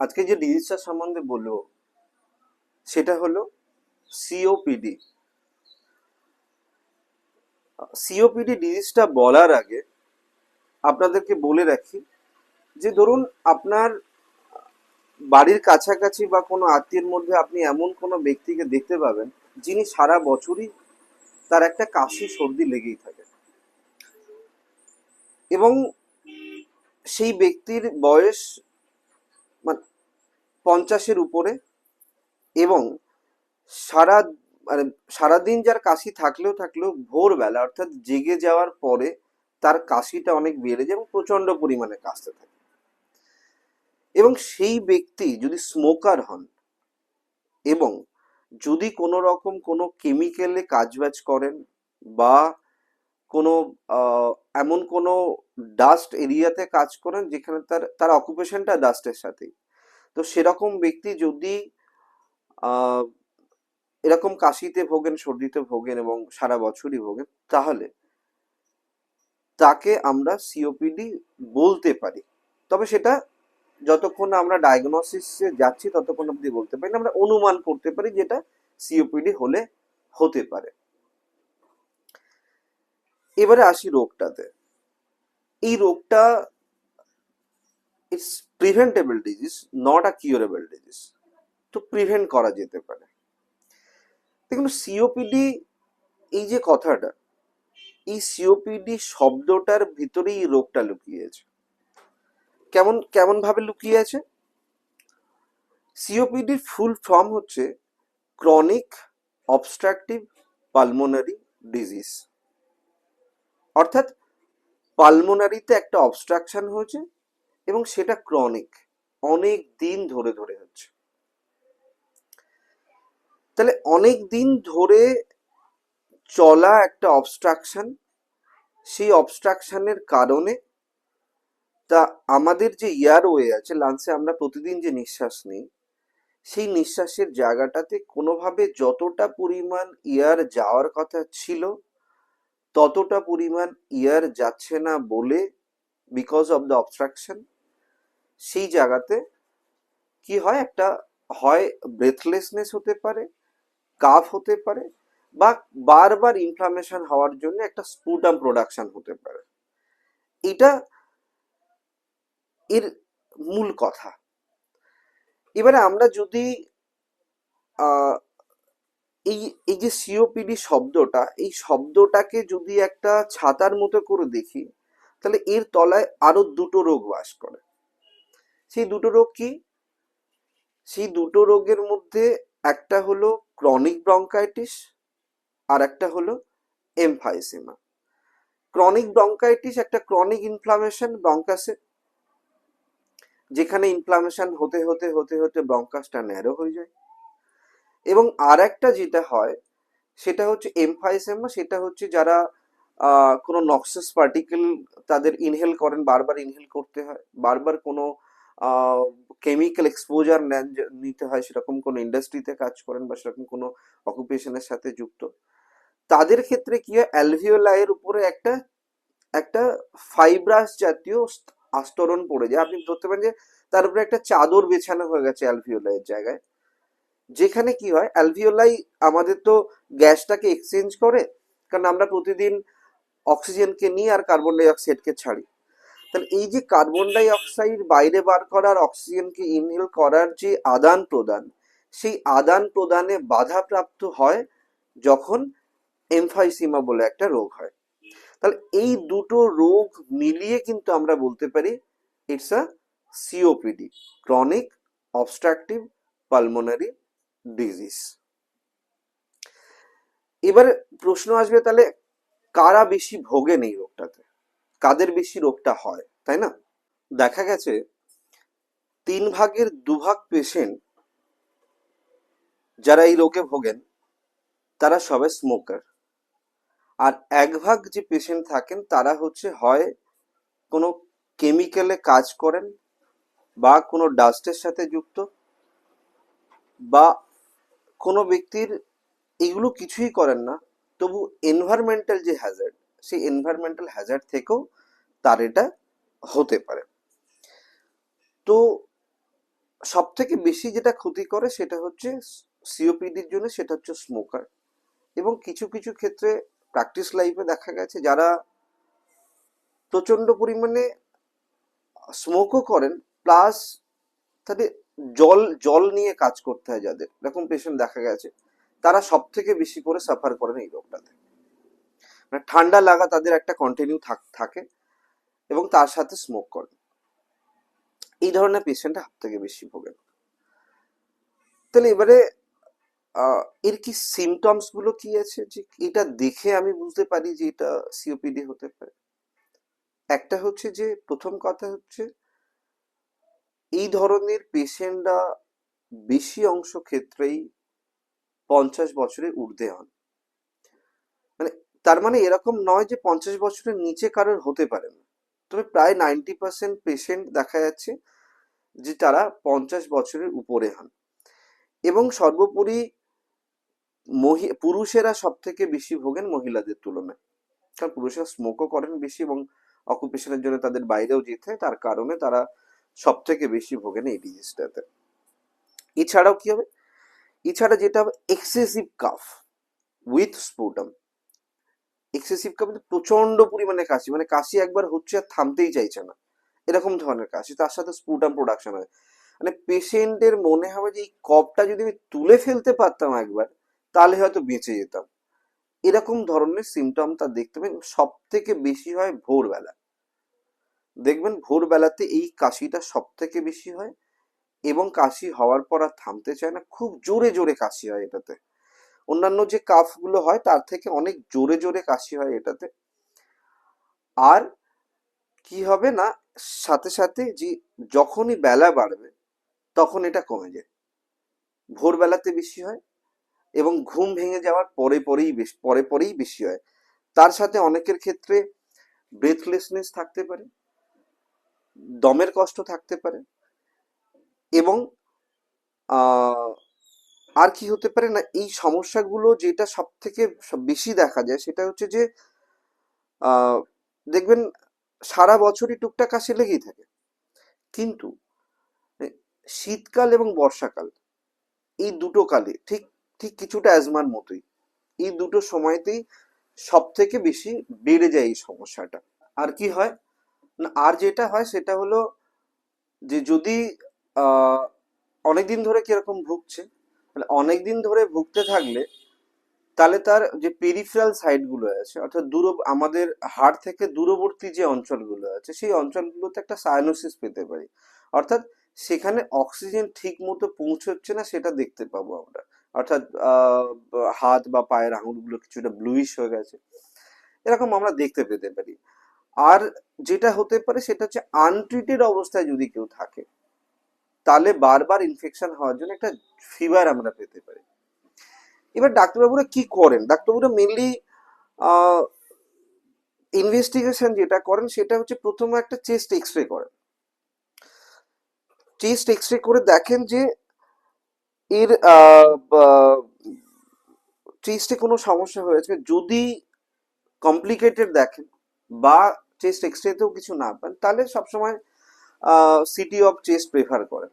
আজকে যে ডিজিজটা সম্বন্ধে বলবো সেটা হলো সিওপিডি। সিওপিডি ডিজিজটা বলার আগে আপনাদেরকে বলে রাখি যে ধরুন আপনার বাড়ির কাছাকাছি বা কোনো আত্মীয়ের মধ্যে আপনি এমন কোনো ব্যক্তিকে দেখতে পাবেন যিনি সারা বছরই তার একটা কাশি সর্দি লেগেই থাকে, এবং সেই ব্যক্তির বয়স মানে 50-এর উপরে, এবং সারা মানে সারাদিন যার কাশি থাকলেও ভোরবেলা অর্থাৎ জেগে যাওয়ার পরে তার কাশিটা অনেক বেড়ে যায় এবং প্রচন্ড পরিমাণে কাশতে থাকে। এবং সেই ব্যক্তি যদি স্মোকার হন এবং যদি কোনো রকম কোনো কেমিক্যালে কাজবাজ করেন বা কোনো এমন কোনো ডাস্ট এরিয়াতে কাজ করেন যেখানে তার তার অকুপেশনটা ডাস্টের সাথেই, তো সেরকম ব্যক্তি যদি আহ এরকম কাশিতে ভোগেন, সর্দিতে ভোগেন এবং সারা বছরই ভোগেন, তাহলে তাকে আমরা সিওপিডি বলতে পারি। তবে সেটা যতক্ষণ না আমরা ডায়াগনোসিসে যাচ্ছি ততক্ষণ অব্দি বলতে পারি না, আমরা অনুমান করতে পারি যেটা সিওপিডি হলে হতে পারে। এবারে আসি রোগটাতে। এই রোগটা it's preventable disease, not a curable disease. তো প্রিভেন্ট করা যেতে পারে। দেখুন, সিওপিডি এই যে কথাটা, এই সিওপিডি শব্দটার ভিতরেই এই রোগটা লুকিয়ে আছে। কেমন কেমন ভাবে লুকিয়ে আছে? সিওপিডির ফুল ফর্ম হচ্ছে ক্রনিক অবস্ট্রাকটিভ পালমোনারি ডিজিজ, অর্থাৎ পালমোনারিতে একটা অবস্ট্রাকশন হয়েছে এবং সেটা ক্রনিক, অনেক দিন ধরে ধরে হচ্ছে। তাহলে অনেক দিন ধরে চলা একটা অবস্ট্রাকশন, সেই অবস্ট্রাকশনের কারণে তা আমাদের যে এয়ারওয়ে আছে, লাংসে আমরা প্রতিদিন যে নিঃশ্বাস নিই, সেই নিঃশ্বাসের জায়গাটাতে কোনোভাবে যতটা পরিমাণ এয়ার যাওয়ার কথা ছিল ততটা পরিমাণ এয়ার যাচ্ছে না বলে, বিকজ অফ দ্য অবস্ট্রাকশন, সেই জায়গাতে কি হয়, একটা হয় ব্রেথলেসনেস হতে পারে, কাফ হতে পারে, বা বারবার ইনফ্লামেশন হওয়ার জন্য একটা স্পুটাম প্রোডাকশন হতে পারে। এটা এর মূল কথা। এবারে আমরা যদি এই এই যে সিওপিডি শব্দটা, এই শব্দটাকে যদি একটা ছাতার মতো করে দেখি, তাহলে এর তলায় আরো দুটো রোগ বাস করে। সেই দুটো রোগ কি? সেই দুটো রোগের মধ্যে একটা হলো ক্রনিক ব্রঙ্কাইটিস আর একটা হলো এমফাইসেমা। ক্রনিক ব্রঙ্কাইটিস একটা ক্রনিক ইনফ্লামেশন ব্রঙ্কাসে, যেখানে ইনফ্লামেশন হতে হতে হতে হতে ব্রঙ্কাসটা ন্যারো হয়ে যায়। এবং আর একটা যেটা হয় সেটা হচ্ছে এমফাইসেমা, সেটা হচ্ছে যারা কোনো নক্সাস পার্টিকেল তাদের ইনহেল করেন, বারবার ইনহেল করতে হয়, বারবার কোনো কেমিক্যাল এক্সপোজার নিতে হয়, সেরকম কোনো ইন্ডাস্ট্রিতে কাজ করেন বা সেরকম কোনো অকুপেশনের সাথে যুক্ত, তাদের ক্ষেত্রে কি হয়, অ্যালভিওলাইয়ের উপরে একটা একটা ফাইব্রাস জাতীয় আস্তরণ পড়ে যায়। আপনি ধরতে পারেন যে তার উপরে একটা চাদর বেছানো হয়ে গেছে অ্যালভিওলাইয়ের জায়গায়, যেখানে কি হয়, অ্যালভিওলাই আমাদের তো গ্যাসটাকে এক্সচেঞ্জ করে, কারণ আমরা প্রতিদিন অক্সিজেনকে নিই আর কার্বন ডাই অক্সাইডকে ছাড়ি। তাহলে এই যে কার্বন ডাই অক্সাইড বাইরে বার করার, অক্সিজেনকে ইনহেল করার যে আদান প্রদান, সেই আদান প্রদানে বাধাপ্রাপ্ত হয় যখন এমফাইসিমা বলে একটা রোগ হয়। তাহলে এই দুটো রোগ মিলিয়ে কিন্তু আমরা বলতে পারি it's a COPD, chronic obstructive pulmonary disease. এবারে প্রশ্ন আসবে, তাহলে কারা বেশি ভোগেন এই রোগটাতে, কাদের বেশি রোগটা হয়, তাই না? দেখা গেছে 3/2 পেশেন্ট যারা এই রোগে ভোগেন তারা সবাই স্মোকার, আর 1/2 যে পেশেন্ট থাকেন তারা হচ্ছে হয় কোনো কেমিক্যালে কাজ করেন বা কোনো ডাস্টের সাথে যুক্ত, বা কোনো ব্যক্তির এগুলো কিছুই করেন না, তবু এনভায়রনমেন্টাল যে হ্যাজার্ড, সেই এনভায়রনমেন্টাল হ্যাজার্ড থেকেও তার এটা হতে পারে। তো সব থেকে বেশি যেটা ক্ষতি করে সেটা হচ্ছে সিওপিডির জন্য, সেটা হচ্ছে স্মোকার। এবং কিছু কিছু ক্ষেত্রে প্র্যাকটিস লাইফে দেখা গেছে যারা প্রচন্ড পরিমাণে স্মোকও করেন, প্লাস তাদের জল জল নিয়ে কাজ করতে হয়, যাদের এরকম পেশেন্ট দেখা গেছে, তারা সব থেকে বেশি করে সাফার করেন এই রোগটাতে। মানে ঠান্ডা লাগা তাদের একটা কন্টিনিউ থাকে, এবং তার সাথে স্মোক করেন। এই ধরনের পেশেন্ট সব থেকে বেশি ভোগেন। তাহলে এবারে এর কি সিমটমস গুলো কি আছে, যে এটা দেখে আমি বুঝতে পারি যে এটা সিওপিডি হতে পারে? একটা হচ্ছে যে, প্রথম কথা হচ্ছে, এই ধরনের পেশেন্টরা বেশি অংশ ক্ষেত্রেই 50 বছরের ঊর্ধ্বে হন। মানে তার মানে এরকম নয় যে 50 বছরের নিচে কারোর হতে পারে না, তবে প্রায় 90% পেশেন্ট দেখা যাচ্ছে যে তারা 50 বছরের উপরে হন। এবং সর্বোপরি পুরুষেরা সব থেকে বেশি ভোগেন মহিলাদের তুলনায়, কারণ পুরুষেরা স্মোকও করেন বেশি, এবং অকুপেশনের জন্য তাদের বাইরেও যেতে হয়, তার কারণে তারা সব থেকে বেশি ভোগেন এই ডিজিজটাতে। এছাড়াও কি হবে, এছাড়া যেটা হবে excessive calf with sputum. Excessive calf প্রচন্ড পরিমাণে কাশি, মানে কাশি একবার হচ্ছে আর থামতেই চাইছে না, এরকম ধরনের কাশি, তার সাথে স্পুটাম প্রোডাকশন হয়। মানে পেশেন্টের মনে হবে যে এই কফটা যদি আমি তুলে ফেলতে পারতাম একবার, তাহলে হয়তো বেঁচে যেতাম। এরকম ধরনের সিমটম তার দেখতে পাবেন। সব থেকে বেশি হয় ভোরবেলা, দেখবেন ভোরবেলাতে এই কাশিটা সব থেকে বেশি হয়, এবং কাশি হওয়ার পর আর থামতে চায় না, খুব জোরে জোরে কাশি হয় এটাতে। অন্যান্য যে কাফ গুলো হয় তার থেকে অনেক জোরে জোরে কাশি হয় এটাতে। আর কি হবে না, সাথে সাথে যে যখনই বেলা বাড়বে তখন এটা কমে যায়, ভোরবেলাতে বেশি হয়, এবং ঘুম ভেঙে যাওয়ার পরে পরেই বেশি হয়। তার সাথে অনেকের ক্ষেত্রে ব্রেথলেসনেস থাকতে পারে, দমের কষ্ট থাকতে পারে, এবং আহ আর কি হতে পারে না, এই সমস্যাগুলো যেটা সব থেকে বেশি দেখা যায় সেটা হচ্ছে যে আহ দেখবেন সারা বছরই টুকটাক কাশি লেগেই থাকে, কিন্তু শীতকাল এবং বর্ষাকাল, এই দুটো কালে ঠিক ঠিক কিছুটা অ্যাজমার মতোই, এই দুটো সময়তেই সব থেকে বেশি বেড়ে যায় এই সমস্যাটা। আর কি হয় না, আর যেটা হয় সেটা হলো যে যদি আহ অনেকদিন ধরে কিরকম ভুগছে, মানে অনেকদিন ধরে ভুগতে থাকলে তাহলে তার যে পেরিফেরাল সাইড গুলো আছে, অর্থাৎ আমাদের হাড় থেকে দূরবর্তী যে অঞ্চলগুলো আছে, সেই অঞ্চলগুলোতে একটা সায়ানোসিস পেতে পারি। অর্থাৎ সেখানে অক্সিজেন ঠিক মতো পৌঁছচ্ছে না, সেটা দেখতে পাবো আমরা। অর্থাৎ হাত বা পায়ের আঙুলগুলো কিছুটা ব্লুইশ হয়ে গেছে, এরকম আমরা দেখতে পেতে পারি। আর যেটা হতে পারে সেটা হচ্ছে, আনট্রিটেড অবস্থায় যদি কেউ থাকে, তাহলে বারবার ইনফেকশন হওয়ার জন্য একটা ফিভার আমরা পেতে পারি। এবার ডাক্তারবাবুরা কি করেন, ডাক্তারবাবুরা মেনলি ইনভেস্টিগেশন যেটা করেন সেটা হচ্ছে, প্রথমে একটা চেস্ট এক্স রে করেন। চেস্ট এক্স রে করে দেখেন যে এর চেস্টে কোনো সমস্যা হয়েছে। যদি কমপ্লিকেটেড দেখেন বা চেস্ট এক্স রেতেও কিছু না পান, তাহলে সবসময় সিটি অফ চেস্ট প্রেফার করেন।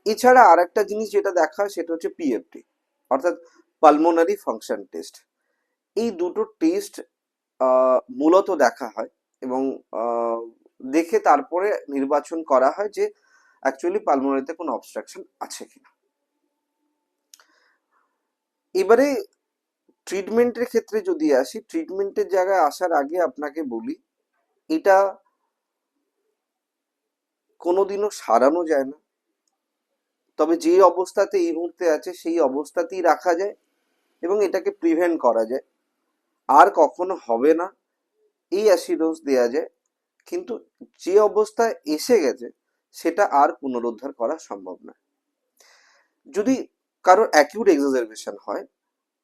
এছাড়া আর একটা জিনিস যেটা দেখা হয় সেটা হচ্ছে পিএফটি, অর্থাৎ পালমোনারি ফাংশন টেস্ট। এই দুটো টেস্ট মূলত দেখা হয়, এবং দেখে তারপরে নির্বাচন করা হয় যে অ্যাকচুয়ালি পালমোনারিতে কোনো অবস্ট্রাকশন আছে কিনা। এবারে ট্রিটমেন্টের ক্ষেত্রে যদি আসি, ট্রিটমেন্টের জায়গায় আসার আগে আপনাকে বলি, এটা কোনোদিনও সারানো যায় না, তবে যে অবস্থাতে এই মুহূর্তে আছে সেই অবস্থাতেই রাখা যায়, এবং এটাকে প্রিভেন্ট করা যায়। আর কখনো হবে না এই অ্যাসিডোজ দেওয়া যায়, কিন্তু যে অবস্থায় এসে গেছে সেটা আর পুনরুদ্ধার করা সম্ভব নয়। যদি কারোর অ্যাকিউট এক্সাজারবেশন হয়,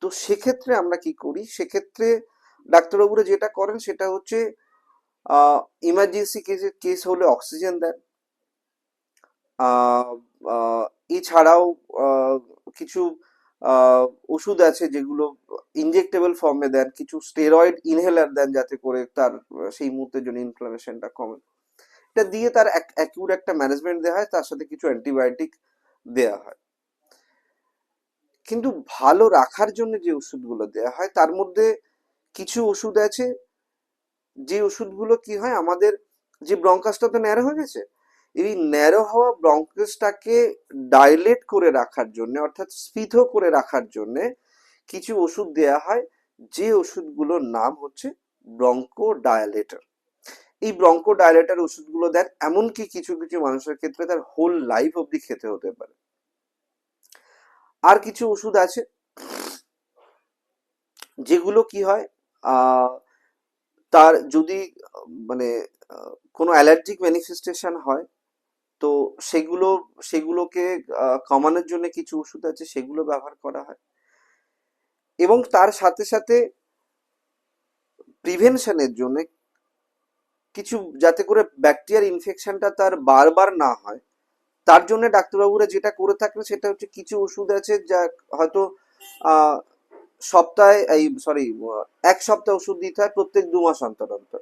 তো সেক্ষেত্রে আমরা কি করি, সেক্ষেত্রে ডাক্তারবাবুরা যেটা করেন সেটা হচ্ছে, ইমার্জেন্সি কেস হলে অক্সিজেন দেন। আহ, আহ, এছাড়াও আহ, কিছু আহ, ওষুধ আছে যেগুলো ইনজেক্টেবল ফর্মে দেন, কিছু স্টেরয়েড ইনহেলার দেন, যাতে করে তার সেই মুহূর্তের জন্য ইনফ্লামেশনটা কমে। এটা দিয়ে তার অ্যাকিউট একটা ম্যানেজমেন্ট দেওয়া হয়, তার সাথে কিছু অ্যান্টিবায়োটিক দেওয়া হয়। কিন্তু ভালো রাখার জন্য যে ওষুধগুলো দেওয়া হয় তার মধ্যে কিছু ওষুধ আছে, যে ওষুধগুলো কি হয়, আমাদের যে ব্রঙ্কাসটা তো ন্যারো হয়ে গেছে, এই ন্যারো হওয়া ব্রঙ্কাসটাকে ডাইলেট করে রাখার জন্য, অর্থাৎ স্ফীত করে রাখার জন্য কিছু ওষুধ দেয়া হয়, যে ওষুধগুলোর নাম হচ্ছে ব্রঙ্কো ডায়ালেটর। এই ব্রঙ্কো ডায়ালেটর ওষুধগুলো দেন, এমনকি কিছু কিছু মানুষের ক্ষেত্রে তার হোল লাইফ অবধি খেতে হতে পারে। আর কিছু ওষুধ আছে যেগুলো কি হয়, আহ তার যদি মানে কোনো অ্যালার্জিক ম্যানিফেস্টেশন হয়, তো সেগুলোকে কমানোর জন্য কিছু ওষুধ আছে, সেগুলো ব্যবহার করা হয়। এবং তার সাথে সাথে প্রিভেনশনের জন্য কিছু, যাতে করে ব্যাকটেরিয়ার ইনফেকশনটা তার বারবার না হয়, তার জন্য ডাক্তারবাবুরা যেটা করে থাকেন সেটা হচ্ছে কিছু ওষুধ আছে যা হয়তো আহ সপ্তাহে, এক সপ্তাহ ওষুধ দিতে হয় প্রত্যেক 2 মাস অন্তর অন্তর,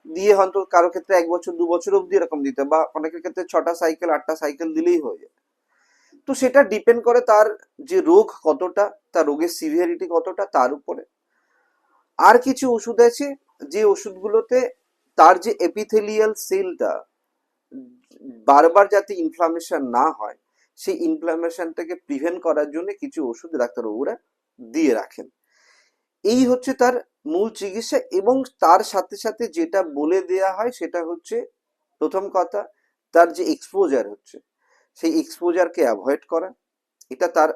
দিয়ে হয়তো কারো ক্ষেত্রে 1 বছর 2 বছর অব্দি এরকম দিতে, বা অনেকের ক্ষেত্রে 6টা সাইকেল 8টা সাইকেল দিলেই হয়ে যায়। তো সেটা ডিপেন্ড করে তার যে রোগ কতটা, তার রোগের সিভিয়ারিটি কতটা, তার উপরে। আর কিছু ওষুধ আছে যে ওষুধগুলোতে তার যে এপিথেলিয়াল সেলটা বারবার যাতে ইনফ্লামেশন না হয়, সেই ইনফ্লামেশনটাকে প্রিভেন্ট করার জন্য কিছু ওষুধ ডাক্তারবাবুরা দিয়ে রাখেন। এই হচ্ছে তার মূল চিকিৎসা। এবং তার সাথে সাথে যেটা বলে দেয়া হয় সেটা হচ্ছে, প্রথম কথা, তার যে এক্সপোজার হচ্ছে সেই এক্সপোজারকে অ্যাভয়েড করা। এটা তার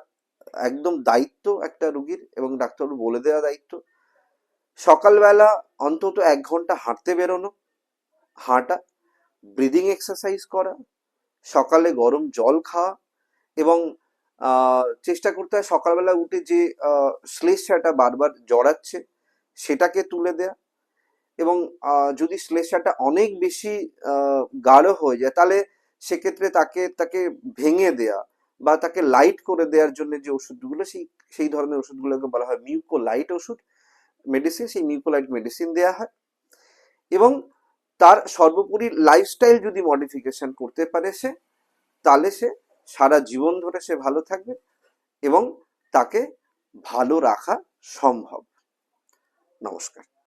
একদম দায়িত্ব একটা রুগীর, এবং ডাক্তারবাবু বলে দেওয়া দায়িত্ব। সকালবেলা অন্তত 1 ঘন্টা হাঁটতে বেরোনো, হাঁটা, ব্রিদিং এক্সারসাইজ করা, সকালে গরম জল খাওয়া, এবং চেষ্টা করতে হয় সকালবেলা উঠে যে শ্লেষ্মাটা বারবার জড়াচ্ছে সেটাকে তুলে দেয়া। এবং যদি শ্লেষ্মাটা অনেক বেশি গাঢ় হয়ে যায়, তাহলে সেক্ষেত্রে তাকে তাকে ভেঙে দেয়া বা তাকে লাইট করে দেওয়ার জন্য যে ওষুধগুলো, সেই ধরনের ওষুধগুলোকে বলা হয় মিউকোলাইট ওষুধ মেডিসিন, সেই মিউকোলাইট মেডিসিন দেওয়া হয়। এবং তার সর্বোপরি লাইফস্টাইল যদি মডিফিকেশন করতে পারে সে, তাহলে সে সারা জীবন ধরে সে ভালো থাকবে এবং তাকে ভালো রাখা সম্ভব। নমস্কার।